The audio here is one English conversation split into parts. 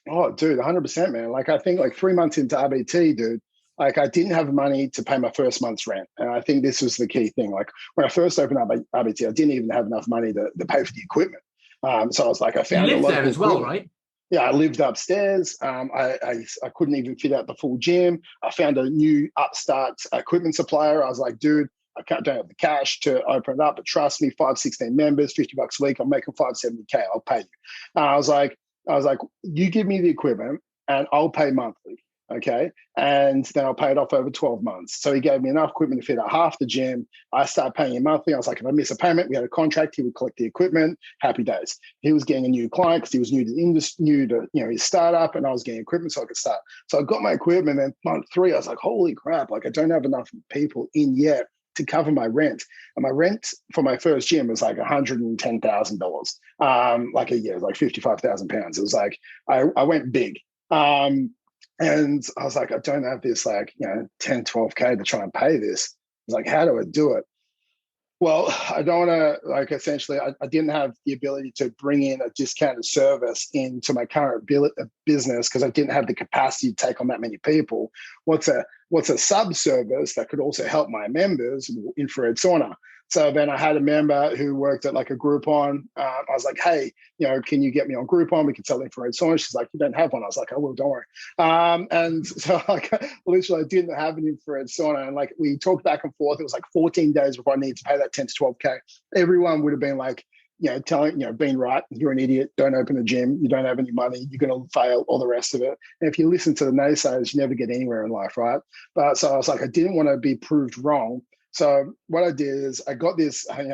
Oh, dude, 100%, man. Like, I think like 3 months into RBT, dude, like I didn't have money to pay my first month's rent. And I think this was the key thing. Like when I first opened up RBT, I didn't even have enough money to pay for the equipment. So I was like, I You found a live there local as well, equipment. right? Yeah, I lived upstairs. I couldn't even fit out the full gym. I found a new upstart equipment supplier. I was like, dude, don't have the cash to open it up, but trust me, 516 members, $50 a week. I'm making 570K. I'll pay you. I was like, you give me the equipment and I'll pay monthly. Okay. And then I'll pay it off over 12 months. So he gave me enough equipment to fit out half the gym. I started paying him monthly. I was like, if I miss a payment, we had a contract. He would collect the equipment. Happy days. He was getting a new client because he was new to the industry, new to his startup, and I was getting equipment so I could start. So I got my equipment, and month 3, I was like, holy crap! Like I don't have enough people in yet to cover my rent. And my rent for my first gym was like $110,000, like a year, it was like £55,000. It was like I went big. And I was like, I don't have this like, 10, 12K to try and pay this. I was like, how do I do it? Well, I don't want to, like, essentially, I didn't have the ability to bring in a discounted service into my current business because I didn't have the capacity to take on that many people. What's a sub service that could also help my members? Infrared sauna. So then I had a member who worked at like a Groupon. I was like, hey, can you get me on Groupon? We can sell infrared sauna. She's like, you don't have one. I was like, I will, don't worry. And so like literally I didn't have an infrared sauna. And like we talked back and forth. It was like 14 days before I needed to pay that 10 to 12K. Everyone would have been like, being right, you're an idiot, don't open a gym, you don't have any money, you're going to fail, all the rest of it. And if you listen to the naysayers, you never get anywhere in life, right? But so I was like, I didn't want to be proved wrong. So what I did is I got this, I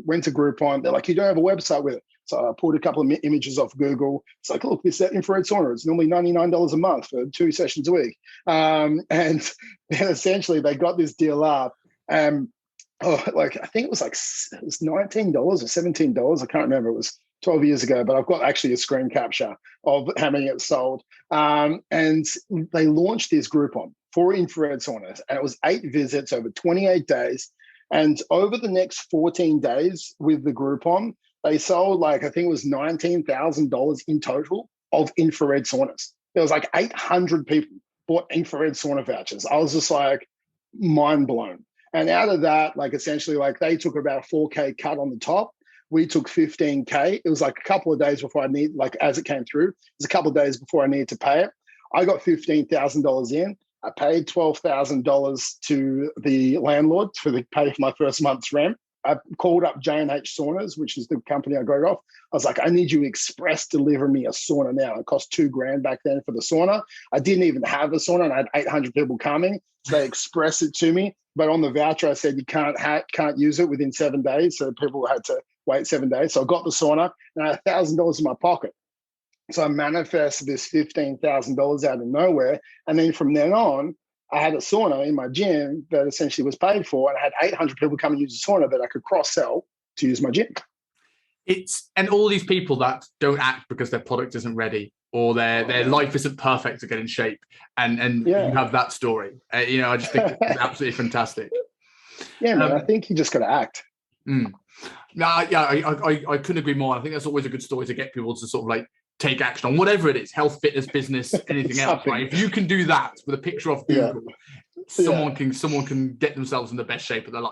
went to Groupon. They're like, you don't have a website with it. So I pulled a couple of images off Google. It's like, look, this infrared sauna. It's normally $99 a month for 2 sessions a week. And then essentially they got this deal up. Like I think it was $19 or $17. I can't remember. It was 12 years ago, but I've got actually a screen capture of how many it sold. And they launched this Groupon for infrared saunas, and it was 8 visits over 28 days. And over the next 14 days with the Groupon, they sold like, I think it was $19,000 in total of infrared saunas. There was like 800 people bought infrared sauna vouchers. I was just like mind blown. And out of that, like essentially like they took about a 4K cut on the top. We took 15K. It was like a couple of days before as it came through, it was a couple of days before I needed to pay it. I got $15,000 in. I paid $12,000 to the landlord to pay for my first month's rent. I called up J&H Saunas, which is the company I got it off. I was like, I need you to express deliver me a sauna now. It cost $2,000 back then for the sauna. I didn't even have a sauna, and I had 800 people coming. So they expressed it to me. But on the voucher, I said you can't use it within 7 days. So people had to wait 7 days. So I got the sauna, and I had $1,000 in my pocket. So I manifested this $15,000 out of nowhere. And then from then on, I had a sauna in my gym that essentially was paid for, and I had 800 people come and use the sauna that I could cross-sell to use my gym. And all these people that don't act because their product isn't ready or their life isn't perfect to get in shape. And you have that story. I just think it's absolutely fantastic. Yeah, man, I think you just got to act. No, yeah, I couldn't agree more. I think that's always a good story to get people to sort of like take action on whatever it is, health, fitness, business, anything else, right? If you can do that with a picture of Google, someone can get themselves in the best shape of their life.